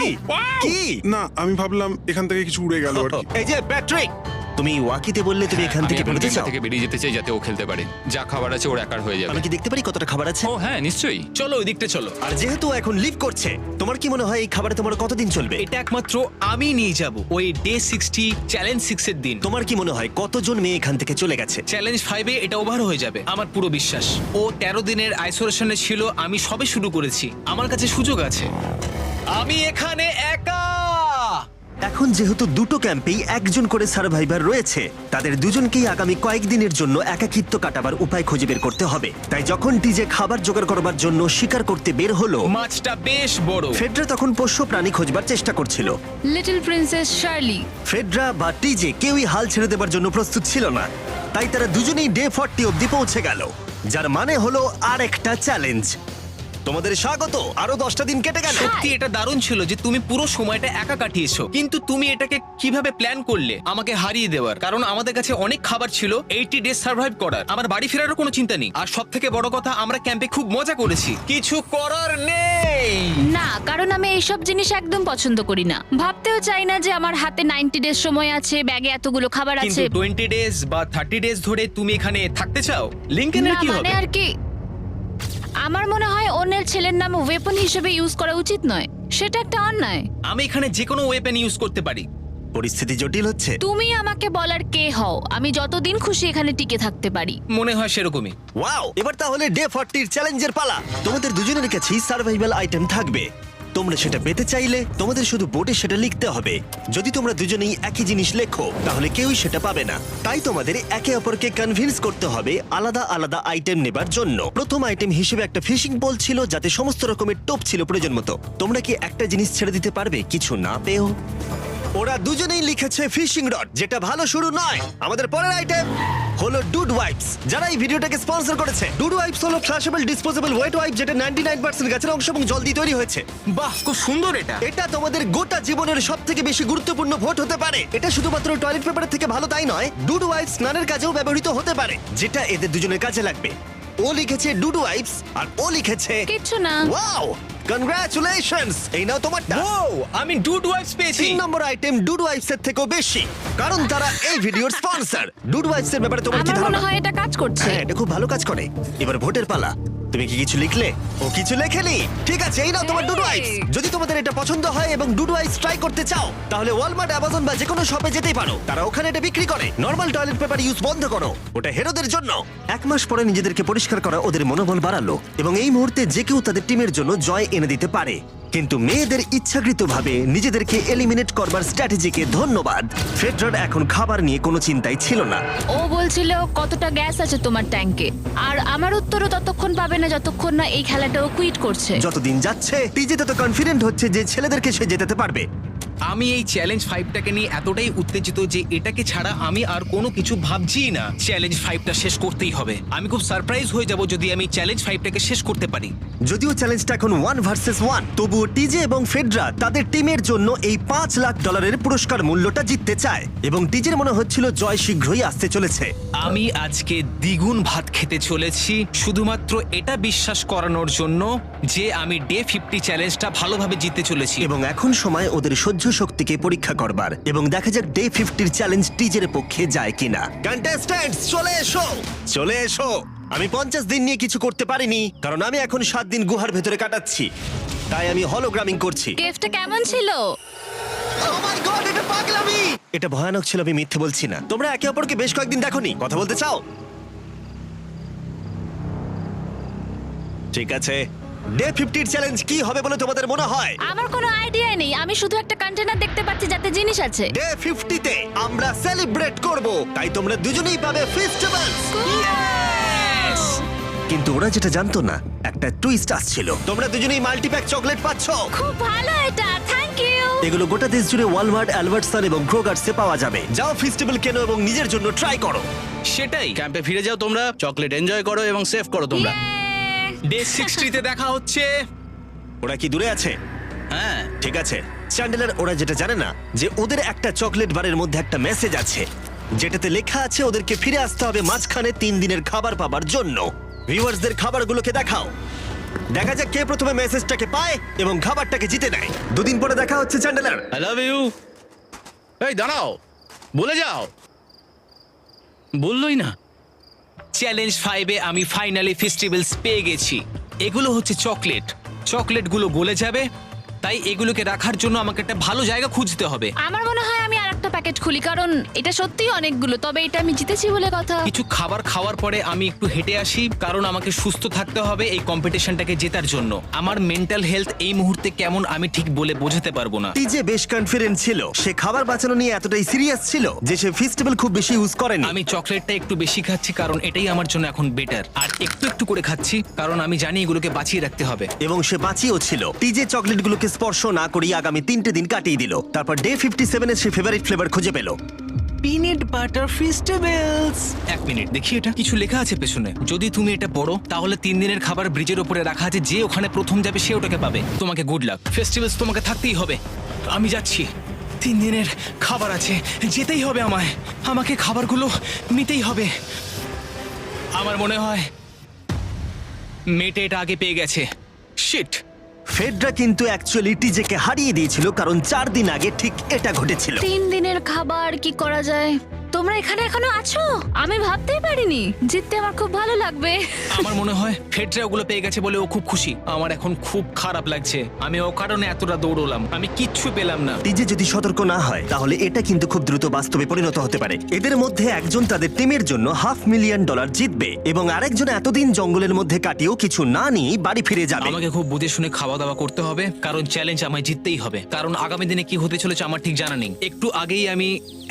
কি? না, আমি ভাবলাম এখান থেকে কিছু উড়ে গেল আর কি। এই যে প্যাট্রিক, তুমি ওয়াকিতে বললে তুমি এখান আমি থেকে এখন বেরোতে গেমটা চাও। থেকে বেরিয়ে যেতে চাই যাতে ও খেলতে পারে। যা খাবার আছে ওর একার হয়ে যাবে। আমি কি দেখতে পারি কতটা খাবার আছে? ও হ্যাঁ নিশ্চয়ই। চলো ওই দিকটা চলো। আর যেহেতু ও এখন লিভ করছে, তোমার কি মনে হয় এই খাবারে তোমার কতদিন চলবে? এটা একমাত্র আমি নিয়ে যাব ওই ডে 60 চ্যালেঞ্জ 6 এর দিন। তোমার কি মনে হয় কতজন মেয়ে এখান থেকে চলে গেছে? চ্যালেঞ্জ 5 এ এটা ওভার হয়ে যাবে, আমার পুরো বিশ্বাস। ও 13 দিনের আইসোলেশনে ছিল, আমি সবে শুরু করেছি। আমার কাছে সুযোগ আছে। আমি এখানে একা। এখন যেহেতু দুটো ক্যাম্পেই একজন করে সার্ভাইভার রয়েছে, তাদের দুজনকেই আগামী কয়েকদিনের জন্য একাকিত্ব কাটাবার উপায় খুঁজে বের করতে হবে। তাই যখন টিজে খাবার জোগাড় করবার জন্য শিকার করতে বের হলো, মাছটা বেশ বড়। ফেডরা তখন পোষ্য প্রাণী খোঁজবার চেষ্টা করছিল। Little princess Shirley. ফেডরা বা টিজে কেউই হাল ছেড়ে দেবার জন্য প্রস্তুত ছিল না, তাই তারা দুজনেই ডে 40 অব্দি পৌঁছে গেল, যার মানে হলো আর একটা চ্যালেঞ্জ। তোমাদের স্বাগত। আরো 10টা দিন কেটে গেল। সত্যি এটা দারুণ ছিল যে তুমি পুরো সময়টা একা কাটিয়েছো, কিন্তু তুমি এটাকে কিভাবে প্ল্যান করলে আমাকে হারিয়ে দেওয়ার? কারণ আমাদের কাছে অনেক খাবার ছিল 80 ডেজ সার্ভাইভ করার। আমার বাড়ি ফেরারও কোনো চিন্তা নেই। আর সব থেকে বড় কথা, আমরা ক্যাম্পে খুব মজা করেছি। কিছু করার নেই। না, কারণ আমি এইসব জিনিস একদম পছন্দ করি না। ভাবতেও চাই না যে আমার হাতে 90 ডেজ সময় আছে, ব্যাগে এতগুলো খাবার কিন্তু আছে। 20 ডেজ বা 30 ডেজ ধরে তুমি এখানে থাকতে চাও? লিংকেনের না কি মানে হবে? আর কি, আমার মনে হয় অন্যের ছেলের নাম ওয়েপন হিসেবে ইউজ করা উচিত নয়। সেটা একটা অন্যায়। আমি এখানে যে কোনো ওয়েপেন ইউজ করতে পারি। পরিস্থিতি জটিল হচ্ছে। তুমি আমাকে বলার কে হও? আমি যতদিন খুশি এখানে টিকে থাকতে পারি। মনে হয় সেরকমই। ওয়াও, এবার তাহলে ডে 40 এর চ্যালেঞ্জের পালা। তোমাদের দুজনের কাছেই সার্ভাইভাল আইটেম থাকবে। তোমরা সেটা পেতে চাইলে তোমাদের শুধু বোর্ডে সেটা লিখতে হবে। যদি তোমরা দুজনেই একই জিনিস লেখো, তাহলে কেউই সেটা পাবে না। তাই তোমাদের একে অপরকে কনভিন্স করতে হবে আলাদা আলাদা আইটেম নেবার জন্য। প্রথম আইটেম হিসেবে একটা ফিশিং পোল ছিল, যাতে সমস্ত রকমের টোপ ছিল প্রয়োজন মতো। তোমরা কি একটা জিনিস ছেড়ে দিতে পারবে কিছু না পেয়েও? ওরা দুজনেই লিখেছে ফিশিং রড, যেটা ভালো শুরু নয়। আমাদের পরের আইটেম হলো ডুড ওয়াইপস, যারা এই ভিডিওটাকে স্পন্সর করেছে। ডুড ওয়াইপস হলো ফ্ল্যাশেবল ডিসপোজেবল ওয়েট ওয়াইপ, যেটা 99% গাছের অংশ এবং জল দিয়ে তৈরি হয়েছে। বাহ, খুব সুন্দর এটা। এটা তোমাদের গোটা জীবনের সবথেকে বেশি গুরুত্বপূর্ণ ভোট হতে পারে। এটা শুধুমাত্র টয়লেট পেপারের থেকে ভালো তাই নয়, ডুড ওয়াইপস স্নানের কাজেও ব্যবহৃত হতে পারে, যেটা এদের দুজনের কাজে লাগবে। ও লিখেছে ডুড ওয়াইপস আর ও লিখেছে কিচ্ছু না। Wow, congratulations! এই নাও তোমারটা। ও, আমি ডুড ওয়াইপস পেয়েছি। 3 নম্বর আইটেম ডুড ওয়াইপস এর থেকেও বেশি, কারণ তারা এই ভিডিওর স্পন্সর। ডুড ওয়াইপস এর ব্যাপারে তোমার কি আমার মনে ধারণা? হয় এটা কাজ করছে। হ্যাঁ, এটা খুব ভালো কাজ করে। এবার ভোটের পালা। তুমি কি কিছু লিখলে? ও কিছু লেখেনি। ঠিক আছে, এই নাও তোমার ডুডু আইস। যদি তোমাদের এটা পছন্দ হয় এবং ডুডু আইস ট্রাই করতে চাও তাহলে ওয়ালমার্ট, অ্যামাজন বা যে কোনো শপে যেতেই পারো। তারা ওখানে এটা বিক্রি করে। নর্মাল টয়লেট পেপার ইউজ বন্ধ করো, ওটা হেরোদের জন্য। 1 মাস পরে নিজেদেরকে পরিষ্কার করা ওদের মনোবল বাড়ালো এবং এই মুহূর্তে যে কেউ তাদের টিমের জন্য জয় এনে দিতে পারে। কিন্তু মেয়েদের ইচ্ছাকৃতভাবে নিজেদেরকে এলিমিনেট করবার স্ট্র্যাটেজিকে ধন্যবাদ। ফেডরার এখন খাবার নিয়ে কোনো চিন্তাই ছিল না। ও বলছিল কতটা গ্যাস আছে তোমার ট্যাঙ্কে, আর আমার উত্তরও ততক্ষণ পাবে না যতক্ষণ না এই খেলাটা ও কুইট করছে। যতদিন যাচ্ছে টিজে তত কনফিডেন্ট হচ্ছে যে ছেলেদেরকে সে জেতাতে পারবে। আমি এই চ্যালেঞ্জ 5টাকে নিয়ে এতটাই উত্তেজিত যে এটাকে ছাড়া আমি আর কোনো কিছু ভাবছিই না। চ্যালেঞ্জ 5টা শেষ করতেই হবে। আমি খুব সারপ্রাইজ হয়ে যাব যদি আমি চ্যালেঞ্জ 5টাকে শেষ করতে পারি। যদিও চ্যালেঞ্জটা এখন 1 ভার্সেস 1, তবুও টিজে এবং ফেডরা তাদের টিমের জন্য এই $5 লাখ পুরস্কার মূল্যটা জিততে চায় এবং টিজের মনে হচ্ছিল জয় শীঘ্রই আসতে চলেছে। আমি আজকে দ্বিগুণ ভাত খেতে চলেছি শুধুমাত্র এটা বিশ্বাস করানোর জন্য যে আমি ডে 50 চ্যালেঞ্জটা ভালোভাবে জিততে চলেছি। এবং এখন সময় ওদের সহ্য শক্তিকে পরীক্ষা করবার এবং দেখা যাক ডে 50 চ্যালেঞ্জ টিজের পক্ষে যায় কিনা। কন্টেস্ট্যান্টস চলে এসো, চলে এসো। আমি 50 দিন নিয়ে কিছু করতে পারিনি কারণ আমি এখন 7 দিন গুহার ভেতরে কাটাচ্ছি, তাই আমি হলোগ্রামিং করছি। কেভটা কেমন ছিল? Oh my God, এটা পাগলামি! এটা ভয়ানক ছিল, আমি মিথ্যে বলছি না। তোমরা একে অপরকে বেশ কয়েকদিন দেখোনি, কথা বলতে চাও? ঠিক আছে, ডে 50 চ্যালেঞ্জ কি হবে বলে তোমাদের মনে হয়? আমার কোনো আইডিয়া নেই, আমি শুধু একটা কন্টেনার দেখতে পাচ্ছি যাতে জিনিস আছে। ডে 50 তে আমরা সেলিব্রেট করব, তাই তোমরা দুজনেই পাবে ফেস্টিভ্যালস। কিন্তু ওরা যেটা জানতো না, একটা টুইস্ট আসছিল। তোমরা দুজনেই মাল্টিপ্যাক চকলেট পাচ্ছো। খুব ভালো এটা, থ্যাংক ইউ। এগুলো গোটা দেশ জুড়ে ওয়ালমার্ট, অ্যালবার্টসন এবং ক্রোগার্সে পাওয়া যাবে। যাও ফেস্টিভ্যাল কেনো এবং নিজের জন্য ট্রাই করো। সেটাই। ক্যাম্পে ফিরে যাও তোমরা, চকলেট এনজয় করো এবং সেভ করো তোমরা। ডে 60 তে দেখা হচ্ছে। ওরা কি দূরে আছে? হ্যাঁ ঠিক আছে চ্যান্ডেলার, ওরা যেটা জানে না যে ওদের একটা চকলেট বারের মধ্যে একটা মেসেজ আছে যেটাতে লেখা আছে ওদেরকে ফিরে আসতে হবে মাঝখানে 3 দিনের খাবার পাবার জন্য। ভিউয়ার্সদের খাবারগুলোকে দেখাও, দেখা যাক কে প্রথমে মেসেজটাকে পায় এবং খাবারটাকে জিতে নেয়। 2 দিন পরে দেখা হচ্ছে চ্যান্ডেলার। I love you. এই দাঁড়াও, বলে যাও। বললোই না। চ্যালেঞ্জ 5 এ আমি ফাইনালি ফেস্টিভ্যালস পেয়ে গেছি। এগুলো হচ্ছে চকলেট, চকলেটগুলো গলে যাবে, তাই এগুলোকে রাখার জন্য আমাকে একটা ভালো জায়গা খুঁজতে হবে। আমার মনে হয় আমি আরেকটা প্যাকেট খুলি, কারণ এটা সত্যিই অনেকগুলো, তবে এটা আমি জিতেছি বলে কথা। কিছু খাবার খাওয়ার পরে আমি একটু হেঁটে আসি, কারণ আমাকে সুস্থ থাকতে হবে এই কম্পিটিশনটাকে জেতার জন্য। আমার মেন্টাল হেলথ এই মুহূর্তে কেমন আমি ঠিক বলে বোঝাতে পারবো না। টিজে বেশ কনফিডেন্ট ছিল, সে খাবার বাঁচানো নিয়ে এতটাই সিরিয়াস ছিল যে সে ফেস্টিভ্যাল খুব বেশি ইউজ করেনি। আমি চকলেটটা একটু বেশি খাচ্ছি কারণ এটাই আমার জন্য এখন বেটার, আর একটু একটু করে খাচ্ছি কারণ আমি জানি এগুলোকে বাঁচিয়ে রাখতে হবে। এবং সে বাঁচিয়েও ছিল। টিজে চকলেটগুলোকে স্পর্শ না করেই আগামী 3টে দিন কাটিয়ে দিল। তারপর ডে 57 এ সে ফেভারিট ফ্লেভার খুঁজে পেল। Peanut butter festivals. 1 মিনিট দেখি, এটা কিছু লেখা আছে পেছনে। যদি তুমি এটা পড়ো তাহলে 3 দিনের খাবার ব্রিজের উপরে রাখা আছে, যে ওখানে প্রথম যাবে সে ওটাকে পাবে। তোমাকে গুড লাক। ফেস্টিভ্যালস তোমাকে থাকতেই হবে। আমি যাচ্ছি, 3 দিনের খাবার আছে, যেতেই হবে আমায়। আমাকে খাবারগুলো নিতেই হবে। আমার মনে হয় মেয়েটা এটা আগে পেয়ে গেছে। শিট। ফেডরা কিন্তু অ্যাকচুয়ালি টিজেকে হারিয়ে দিয়েছিল কারণ 4 দিন আগে ঠিক এটা ঘটেছিল। 3 দিনের খাবার কি করা যায়? তোমরা এখানে এখনো আছো? আমি ভাবতেই পারিনি। জিততে আমার খুব ভালো লাগবে। আমার মনে হয় ফেডরা ওগুলো পেয়ে গেছে বলে ও খুব খুশি। আমার এখন খুব খারাপ লাগছে। আমি ও কারণে এতটা দৌড়লাম, আমি কিচ্ছু পেলাম না। টিজে যদি সতর্ক না হয় তাহলে এটা কিন্তু খুব দ্রুত বাস্তবে পরিণত হতে পারে। এদের মধ্যে একজন তাদের টিমের জন্য $500,000 জিতবে এবং আরেকজন এতদিন জঙ্গলের মধ্যে কাটিয়েও কিছু না নিয়ে বাড়ি ফিরে যাবে। আমাকে খুব বুঝে শুনে খাওয়া দাওয়া করতে হবে কারণ চ্যালেঞ্জ আমায় জিততেই হবে। কারণ আগামী দিনে কি হতে চলেছে আমার ঠিক জানা নেই। একটু আগেই আমি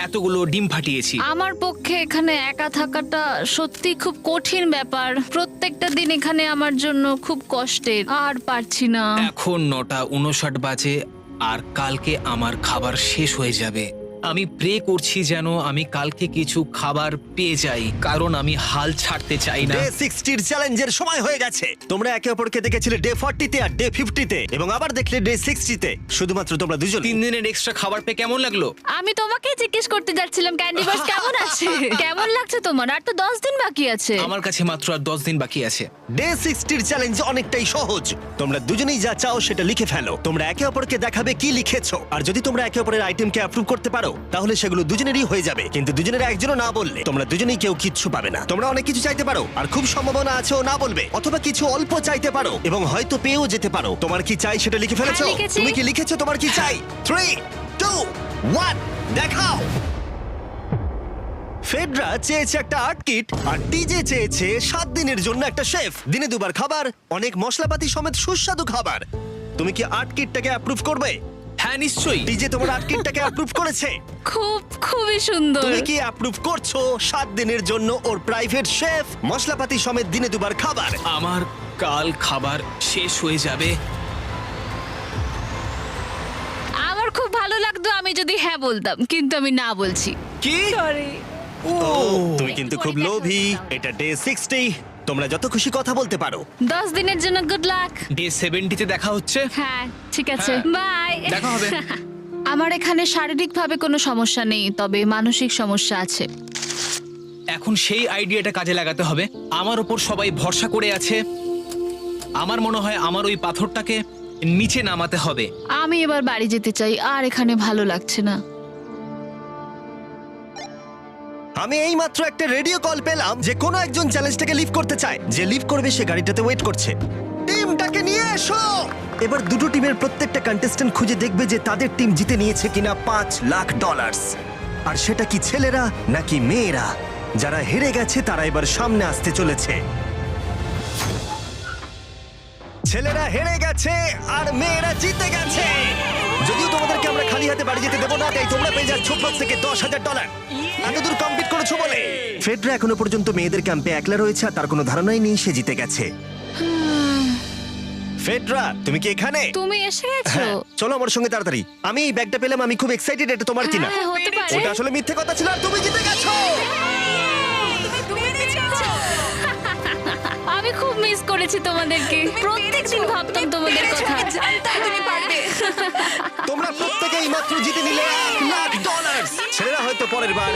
এতগুলো ডিম ফাটিয়েছি। আমার পক্ষে এখানে একা থাকাটা সত্যি খুব কঠিন ব্যাপার। প্রত্যেকটা দিন এখানে আমার জন্য খুব কষ্টের, আর পারছি না। এখন 9:59 বাজে আর কালকে আমার খাবার শেষ হয়ে যাবে। আমি প্রে করছি যেন আমি কালকে কিছু খাবার পেয়ে যাই, কারণ আমি হাল ছাড়তে চাই না। ডে 60 চ্যালেঞ্জের সময় হয়ে গেছে। তোমরা একে অপরকে দেখেছিলে ডে 40 তে আর ডে 50 তে এবং আবার দেখলে ডে 60 তে। শুধুমাত্র তোমরা দুজন। 3 দিনের এক্সট্রা খাবার পেয়ে কেমন লাগলো? আমি তোমাকে জিজ্ঞেস করতে যাচ্ছিলাম ক্যান্ডি বাস কেমন আছে। কেমন লাগছে তোমার? আর তো 10 দিন বাকি আছে। আমার কাছে মাত্র আর 10 দিন বাকি আছে। ডে 60 চ্যালেঞ্জ অনেকটাই সহজ। তোমরা দুজনেই যা চাও সেটা লিখে ফেলো। তোমরা একে অপরকে দেখাবে কি লিখেছো, আর যদি তোমরা একে অপরের আইটেমকে অ্যাপ্রুভ করতে পারো তাহলে সেগুলো দুজনেরই হয়ে যাবে, কিন্তু দুজনের একজনও না বললে তোমরা দুজনেই কেউ কিচ্ছু পাবে না। তোমরা অনেক কিছু চাইতে পারো আর খুব সম্ভাবনা আছে ও না বলবে, অথবা কিছু অল্প চাইতে পারো এবং হয়তো পেয়েও যেতে পারো। তোমার কি চাই সেটা লিখে ফেলেছো? হ্যাঁ, লিখেছি। তুমি কি লিখেছো তোমার কি চাই? 3, 2, 1 দেখাও। ফেডরা চেয়েছে একটা আর্ট কিট আর টিজে চেয়েছে 7 দিনের জন্য একটা শেফ, দিনে 2 বার খাবার, অনেক মশলাপাতি সমেত সুস্বাদু খাবার। তুমি কি আর্ট কিটটাকে অ্যাপ্রুভ করবে? হ্যাঁ নিশ্চয়ই। টিজে তোমার আর্ট কিটটাকে অ্যাপ্রুভ করেছে। খুবই সুন্দর। তুমি কি অ্যাপ্রুভ করছো 7 দিনের জন্য ওর প্রাইভেট শেফ, মশলাপাতি সমেত দিনে 2 বার খাবার? আমার কাল খাবার শেষ হয়ে যাবে। আমার খুব ভালো লাগতো আমি যদি হ্যাঁ বলতাম, কিন্তু আমি না বলছি। কি? ও তুমি কিন্তু খুব লোভী। এটা ডে 60, তোমরা যত খুশি কথা বলতে পারো। 10 দিনের জন্য গুড লাক। ডে 70 তে দেখা হচ্ছে। হ্যাঁ ঠিক আছে, হ্যাঁ, বাই। দেখা হবে। আমার এখানে শারীরিকভাবে কোনো সমস্যা নেই, তবে মানসিক সমস্যা আছে। এখন সেই আইডিয়াটা কাজে লাগাতে হবে। আমার ওপর সবাই ভরসা করে আছে। আমার মনে হয় আমার ওই পাথরটাকে নিচে নামাতে হবে। আমি এবার বাড়ি যেতে চাই, আর এখানে ভালো লাগছে না। আমি এইমাত্র একটা রেডিও কল পেলাম যে কোনো একজন চ্যালেঞ্জটাকে লিভ করতে চায়। যে লিভ করবে সে গাড়িটাতে ওয়েট করছে। টিমটাকে নিয়ে এসো। এবার দুটো টিমের প্রত্যেকটা কন্টেস্ট্যান্ট খুঁজে দেখবে যে তাদের টিম জিতে নিয়েছে কিনা $5 লাখ। আর সেটা কি ছেলেরা নাকি মেয়েরা? যারা হেরে গেছে তারা এবার সামনে আসতে চলেছে। ছেলেরা হেরে গেছে আর মেয়েরা জিতে গেছে। যদিও তোমাদেরকে আমরা খালি হাতে বাড়ি যেতে দেবো না, তাই তোমরা পেয়ে যাচ্ছ প্রত্যেকে $10,000। এতদূর কমপ্লিট করেছো বলে। ফেডরা এখনো পর্যন্ত মেয়েদের ক্যাম্পে একলা রয়েছে আর তার কোনো ধারণাই নেই সে জিতে গেছে। ফেডরা তুমি কি এখানে? তুমি এসে গেছো? হ্যাঁ, চলো আমার সঙ্গে তাড়াতাড়ি। আমি এই ব্যাগটা পেলাম, আমি খুব এক্সাইটেড। এটা তোমার কিনা? হ্যাঁ, হতে পারে। ওটা আসলে মিথ্যে কথা ছিল আর তুমি জিতে গেছো। আমি খুব মিস করেছি তোমাদেরকে। প্রত্যেকদিন ভাবতাম তোমাদের কথা। তোমরা প্রত্যেকেই মাত্র জিতে নিলে $1 লাখ। ছেলেরা হয়তো পরের বার